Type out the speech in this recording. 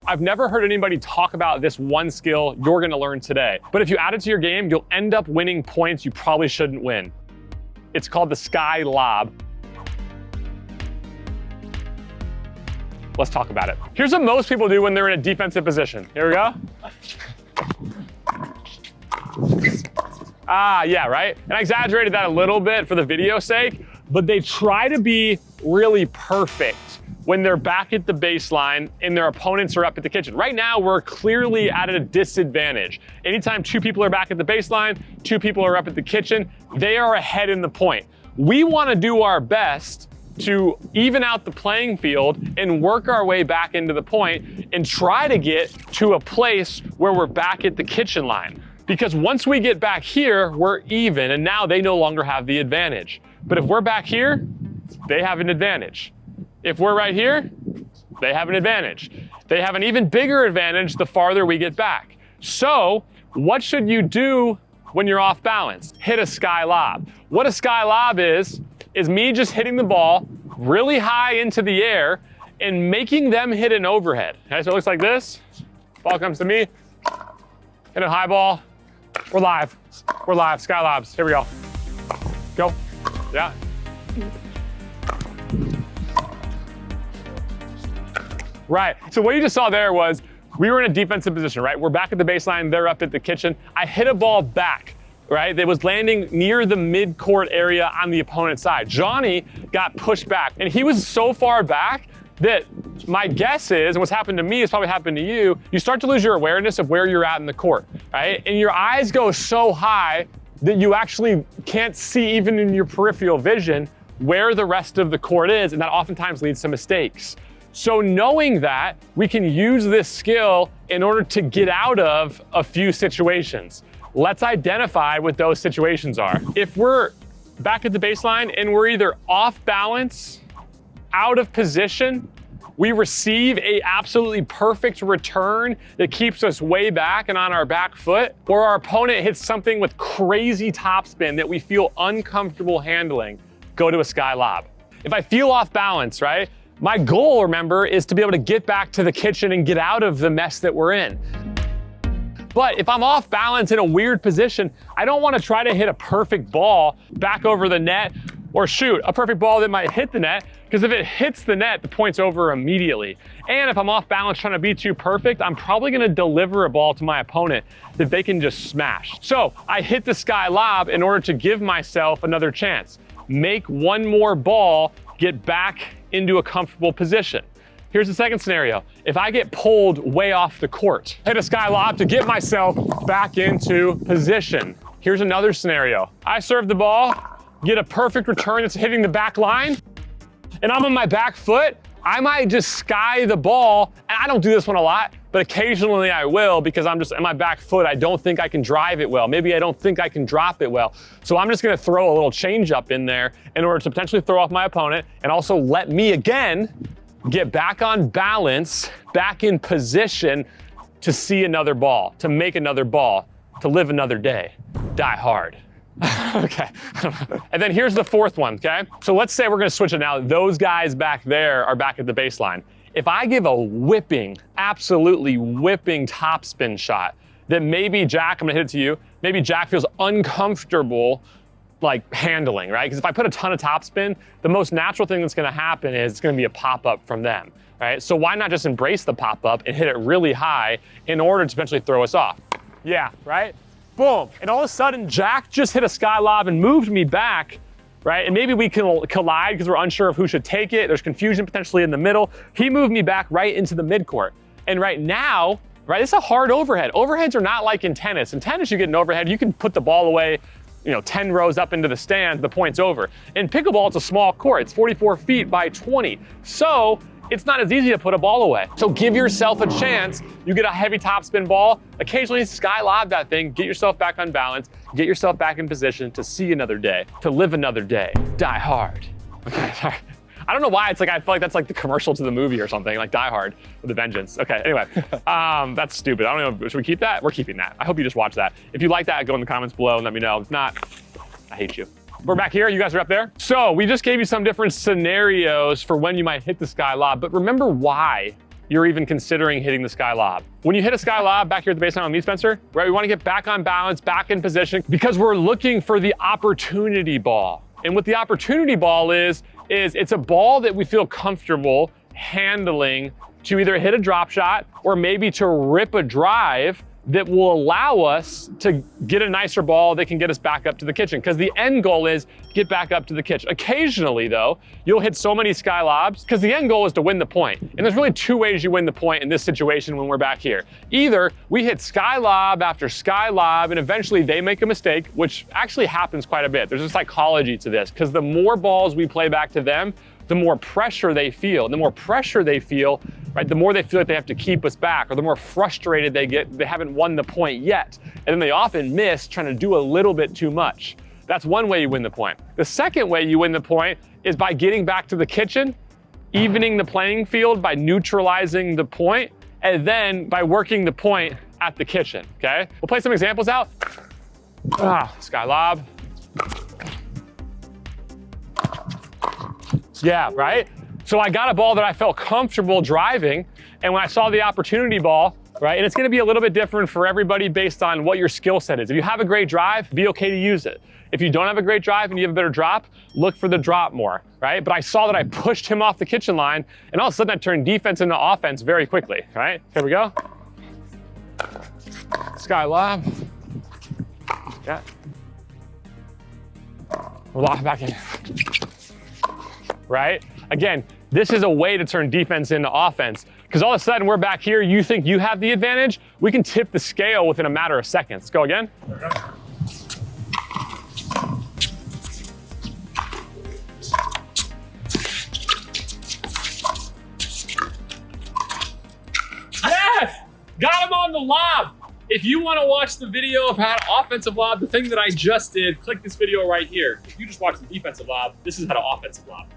I've never heard anybody talk about this one skill you're gonna learn today. But if you add it to your game, you'll end up winning points you probably shouldn't win. It's called the Sky Lob. Let's talk about it. Here's what most people do when they're in a defensive position. Here we go. Yeah, right? And I exaggerated that a little bit for the video's sake, but they try to be really perfect when they're back at the baseline and their opponents are up at the kitchen. Right now, we're clearly at a disadvantage. Anytime 2 people are back at the baseline, 2 people are up at the kitchen, they are ahead in the point. We wanna do our best to even out the playing field and work our way back into the point and try to get to a place where we're back at the kitchen line. Because once we get back here, we're even, and now they no longer have the advantage. But if we're back here, they have an advantage. If we're right here, they have an advantage. They have an even bigger advantage the farther we get back. So what should you do when you're off balance? Hit a Sky Lob. What a Sky Lob is me just hitting the ball really high into the air and making them hit an overhead. Okay, so it looks like this. Ball comes to me, hit a high ball. We're live, Sky Lobs. Here we go. Go, yeah. Right, so what you just saw there was, we were in a defensive position, right? We're back at the baseline, they're up at the kitchen. I hit a ball back, right? That was landing near the mid-court area on the opponent's side. Johnny got pushed back, and he was so far back that my guess is, and what's happened to me has probably happened to you, you start to lose your awareness of where you're at in the court, right? And your eyes go so high that you actually can't see, even in your peripheral vision, where the rest of the court is, and that oftentimes leads to mistakes. So knowing that, we can use this skill in order to get out of a few situations. Let's identify what those situations are. If we're back at the baseline and we're either off balance, out of position, we receive a absolutely perfect return that keeps us way back and on our back foot, or our opponent hits something with crazy topspin that we feel uncomfortable handling, go to a Sky Lob. If I feel off balance, right? My goal, remember, is to be able to get back to the kitchen and get out of the mess that we're in. But if I'm off balance in a weird position, I don't want to try to hit a perfect ball back over the net, or shoot a perfect ball that might hit the net, because if it hits the net, the point's over immediately. And if I'm off balance trying to be too perfect, I'm probably going to deliver a ball to my opponent that they can just smash. So I hit the Sky Lob in order to give myself another chance. Make one more ball, get back into a comfortable position. Here's the second scenario. If I get pulled way off the court, hit a Sky Lob to get myself back into position. Here's another scenario. I serve the ball, get a perfect return that's hitting the back line, and I'm on my back foot. I might just sky the ball, and I don't do this one a lot, but occasionally I will, because I'm just on my back foot. I don't think I can drive it well. Maybe I don't think I can drop it well. So I'm just gonna throw a little change up in there in order to potentially throw off my opponent, and also let me again get back on balance, back in position to see another ball, to make another ball, to live another day. Die hard. Okay, and then here's the fourth one, okay? So let's say we're gonna switch it now. Those guys back there are back at the baseline. If I give a whipping, absolutely whipping topspin shot that maybe Jack, I'm gonna hit it to you, maybe Jack feels uncomfortable like handling, right? Because if I put a ton of topspin, the most natural thing that's gonna happen is it's gonna be a pop-up from them, right? So why not just embrace the pop-up and hit it really high in order to eventually throw us off? Yeah, right? Boom, and all of a sudden, Jack just hit a Sky Lob and moved me back, right? And maybe we can collide because we're unsure of who should take it. There's confusion potentially in the middle. He moved me back right into the midcourt. And right now, right, it's a hard overhead. Overheads are not like in tennis. In tennis, you get an overhead, you can put the ball away, 10 rows up into the stand, the point's over. In pickleball, it's a small court. It's 44 feet by 20. So it's not as easy to put a ball away. So give yourself a chance. You get a heavy topspin ball, occasionally Sky Lob that thing, get yourself back on balance, get yourself back in position to see another day, to live another day. Die hard. Okay, sorry. I don't know why, it's like, I feel like that's like the commercial to the movie or something, like Die Hard with a Vengeance. Okay, anyway, that's stupid. I don't know, should we keep that? We're keeping that. I hope you just watch that. If you like that, go in the comments below and let me know. If not, I hate you. We're back here, you guys are up there. So we just gave you some different scenarios for when you might hit the Sky Lob, but remember why you're even considering hitting the Sky Lob. When you hit a Sky Lob back here at the baseline on me, Spencer, right, we wanna get back on balance, back in position, because we're looking for the opportunity ball. And what the opportunity ball is it's a ball that we feel comfortable handling to either hit a drop shot or maybe to rip a drive that will allow us to get a nicer ball that can get us back up to the kitchen. Because the end goal is get back up to the kitchen. Occasionally though, you'll hit so many Sky Lobs because the end goal is to win the point. And there's really two ways you win the point in this situation when we're back here. Either we hit Sky Lob after Sky Lob and eventually they make a mistake, which actually happens quite a bit. There's a psychology to this because the more balls we play back to them, the more pressure they feel. And the more pressure they feel, right, the more they feel like they have to keep us back, or the more frustrated they get, they haven't won the point yet. And then they often miss trying to do a little bit too much. That's one way you win the point. The second way you win the point is by getting back to the kitchen, evening the playing field by neutralizing the point, and then by working the point at the kitchen, okay? We'll play some examples out. Sky Lob. Yeah, right? So I got a ball that I felt comfortable driving, and when I saw the opportunity ball, right, and it's gonna be a little bit different for everybody based on what your skill set is. If you have a great drive, be okay to use it. If you don't have a great drive and you have a better drop, look for the drop more, right? But I saw that I pushed him off the kitchen line, and all of a sudden I turned defense into offense very quickly, right? Here we go. Sky Lob. Yeah. We'll lock it back in. Right? Again, this is a way to turn defense into offense, because all of a sudden we're back here, you think you have the advantage, we can tip the scale within a matter of seconds. Go again. Yes! Got him on the lob. If you want to watch the video of how to offensive lob, the thing that I just did, click this video right here. If you just watch the defensive lob, this is how to offensive lob.